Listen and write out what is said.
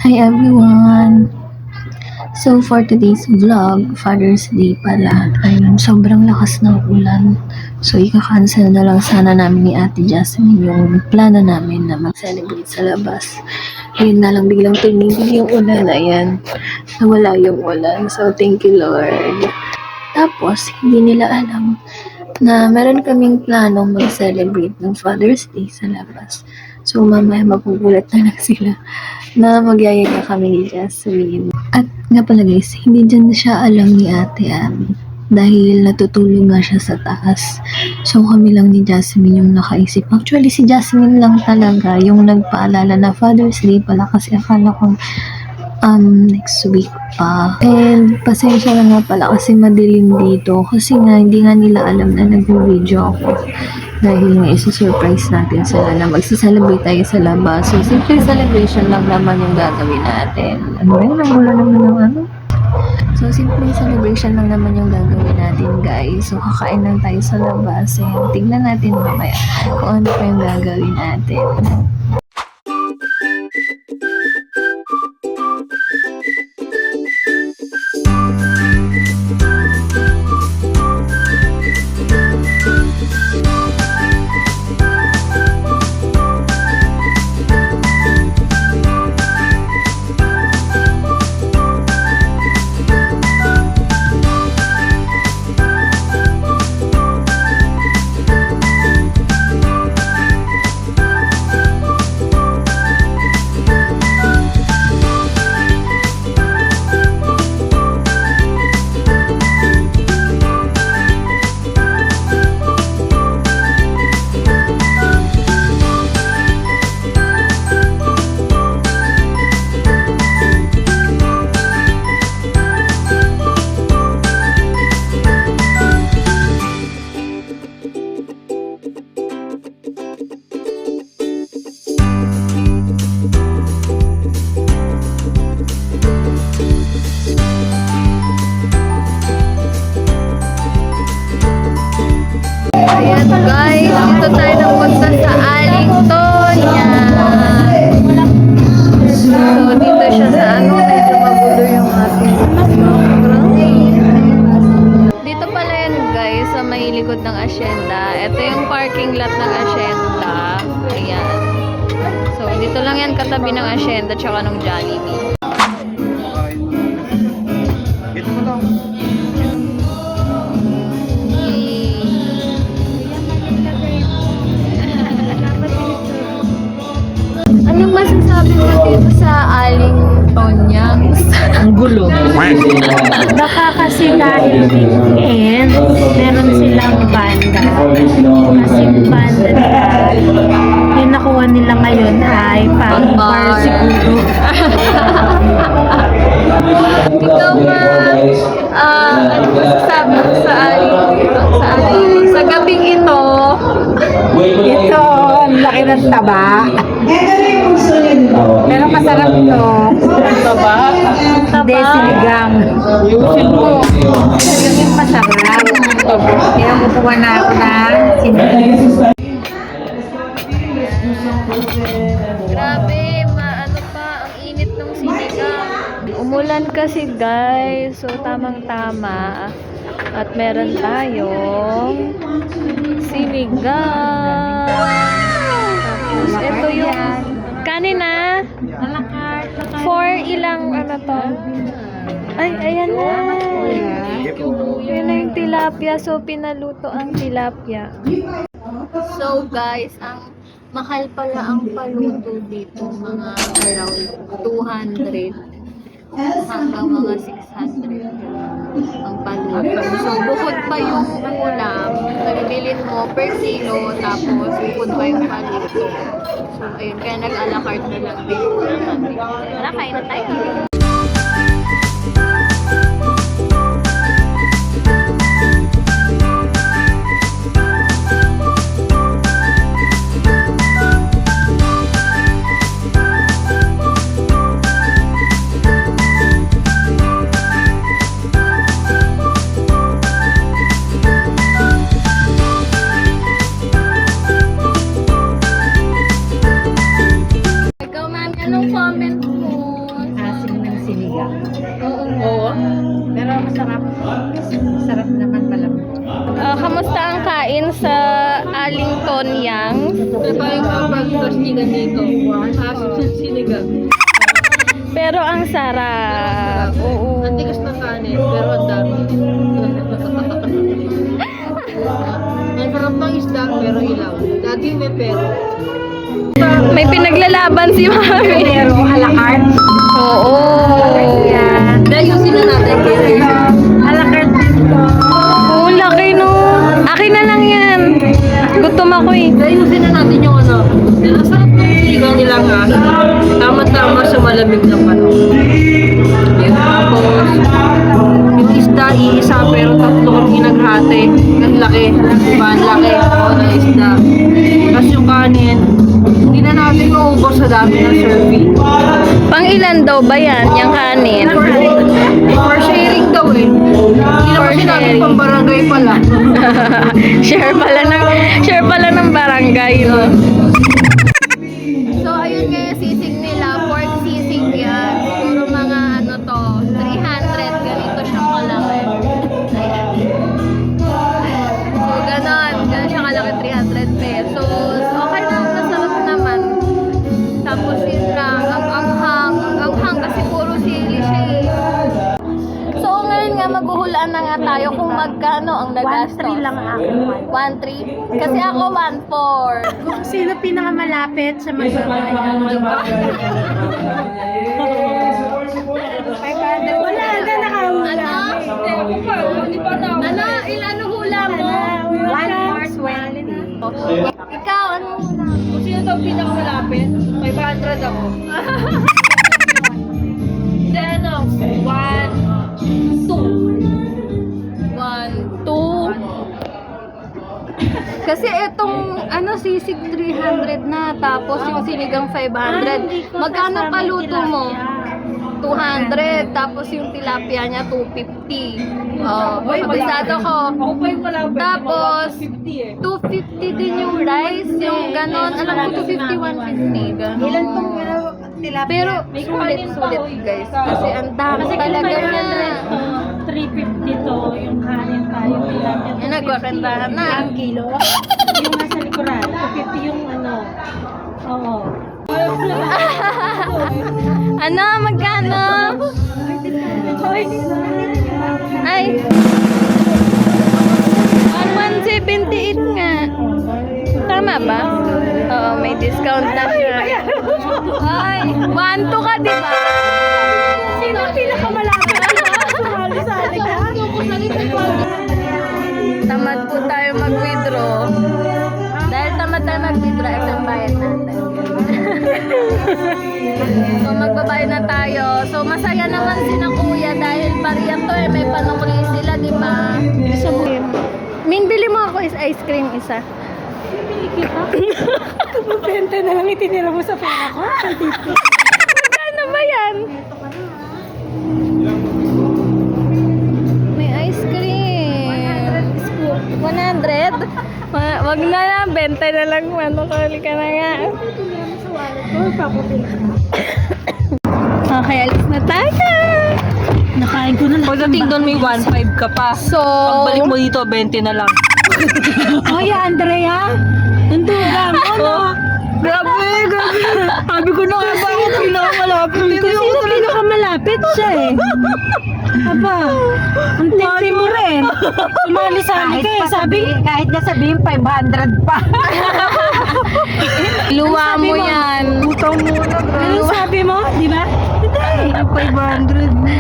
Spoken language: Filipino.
Hi everyone! So for today's vlog, Father's Day pala, ayun, sobrang lakas ng ulan. So ika-cancel na lang sana namin ni Ate Jasmine yung plano namin na mag-celebrate sa labas. Ayun na lang biglang tumigil yung ulan, ayan. Nawala yung ulan. So thank you Lord. Tapos, hindi nila alam na meron kaming planong mag-celebrate ng Father's Day sa labas. So, mamaya magugulat na lang sila na magyayaya kami ni Jasmine. At nga pala guys, hindi dyan siya alam ni Ate Abby dahil natutulog nga siya sa taas. So, kami lang ni Jasmine yung nakaisip. Actually, si Jasmine lang talaga yung nagpaalala na Father's Day pala kasi akala ko next week pa. And pasensya na nga pala kasi madilim dito kasi nga hindi nga nila alam na nag-video ako dahil nga isa-surprise natin sila na magsa-celebrate tayo sa labas. So simple celebration lang naman yung gagawin natin. Ano ba yun? Ang gulo naman ng ano? So simple celebration lang naman yung gagawin natin guys. So kakain lang tayo sa labas. And tignan natin mamaya kung ano pa yung gagawin natin. Ayan guys, dito tayo napunta sa Allington. Yan. So dito siya sa ano, medyo magulo yung ating dito pala yan guys, sa may likod ng Hacienda. Ito yung parking lot ng Hacienda. Ayan. So dito lang yan katabi ng Hacienda tsaka ng Jollibee. Anong masasabi mo dito sa Allington Yangs? Ang gulo. Baka kasi dahil weekend, meron silang banda. Kasi yung banda nila, yung nakuha nila ngayon ay pang-bar siguro. Ikaw ba, ano masasabi mo sa Allington? Sa gabing ito? Ito, ang laki ng taba. Pero masarap to. Taba. Hindi, sinigang. Ayusin mo. Yung masarap. Kaya kukuha na ako ng sinigang. Grabe, ano pa, ang init ng sinigang. Umulan kasi guys, so tamang-tama. At meron tayong sinigang. Tapos ito yung kanina. For ilang ano to? Ay, ayan na. Yun na yung tilapia. So, pinaluto ang tilapia. So, guys, ang mahal pala ang paluto dito. Mga around 200 hanggang mga 600 ang paluto. So, bukod pa yung ulam, nagbilin mo per kilo, tapos bukod pa yung paluto. So, ayun, kaya nag-a la carte na lang din natin. Tara, kain na tayo. Ikaw, mami, anong comment mo? Anyang. May tayong kapag sinigang dito. Sinigang. Pero ang sarap. Oo. Ang tigas na kanin, pero ang dami. Ang sarap ng isda, pero ilaw. Dati may pero. May pinaglalaban si Mami. Pero a la carte. Oo. Dayusin na natin kayo. A la carte dito. Oo, laki no. Akin na lang yan. Gutom ako eh. Dayusin na natin yung ano. Ang sarap ng sinigang nila nga. Tama-tama sa malamig na panahon. Yan. Tapos, yung isda, iisa pero tatlo kong pinaghati. Ang laki. Diba? Ang laki. Oo, na isda. Tapos yung kanin, hindi na natin maubos sa dami ng serving. Pang ilan daw ba yan, yung kanin? For sharing daw eh. Hindi naman For sinabi sharing. pang barangay pala. share pala ng barangay, no? So, ayun nga yung sisig nila. Pork sisig yan. Puro mga ano to, 300. Ganito siyang kalaki. So, ganon. Ganon siyang kalaki, 300 pesos. Okay na, masarap naman. Tapos yun lang, ang anghang kasi puro sili siya eh. So, ngayon nga, maghuhulaan na nga tayo kung magkano ang nagastos. 1-3 lang ang akin. 1-3? Kasi ako 1-4. Kung sino pinakamalapit sa magbabayad. Wala na nakahula. Ano? Ilan hula mo? 1-4-20. Ikaw, ano hula mo? Kung sino daw pinakamalapit, 500 ako. Then, 1, 2. 1, 2. Kasi itong ano sisig 300 na tapos yung sinigang 500. Magkano kaluto mo? 200 tapos yung tilapia niya 250. Oh, kabisado ko. Ako pa yung malapit. Tapos 50 eh. 250 din yung rice, yung ganon. Alam ko 250, 150. Ganon. Ilan tong tilapia? Pero sulit guys. Kasi ang dami Kasi talaga niya. 350 to, yung kanin pa, yung tilapia. Yan, nagwakantahan na. Ang kilo. Yung nasa likuran, 250 yung ano. Oo. Ano? Magkano? Ay! 178 nga. Tama ba? Oo, may discount na siya. Ay! 1-2 ka, di ba? Sino pinakamalapit? Sumali-sali ka. Tamad po tayo mag-withdraw. Dahil tamad tayo mag-withdraw, ito ang bayad natin. So, magbabayad na tayo. So, masaya naman si na kuya dahil pariyak to eh. May panukli sila, di ba? Min, bili mo ako is ice cream isa. Benta na lang itinira mo sa pera ko. Ano ba yan? May ice cream. 100? Wag na lang, benta na lang. Ano, kali ka na nga. Okay, alis na tayo. Nakain ko na lang. Pagdating doon may 1.5 ka pa. So, Pagbalik mo dito, 20 na lang. Hoy, Andrea. Nanduga mo, no? Grabe. Sabi ko na nga ba ako pinakamalapit dito. Sino pinakamalapit siya eh? Aba, ang titi mo rin. Sumali-sali ka eh. Sabi, kahit na sabihin 500 pa. luwa mo yan. Utang muna, bro. Ano sabi mo? Di ba? Hindi. 500.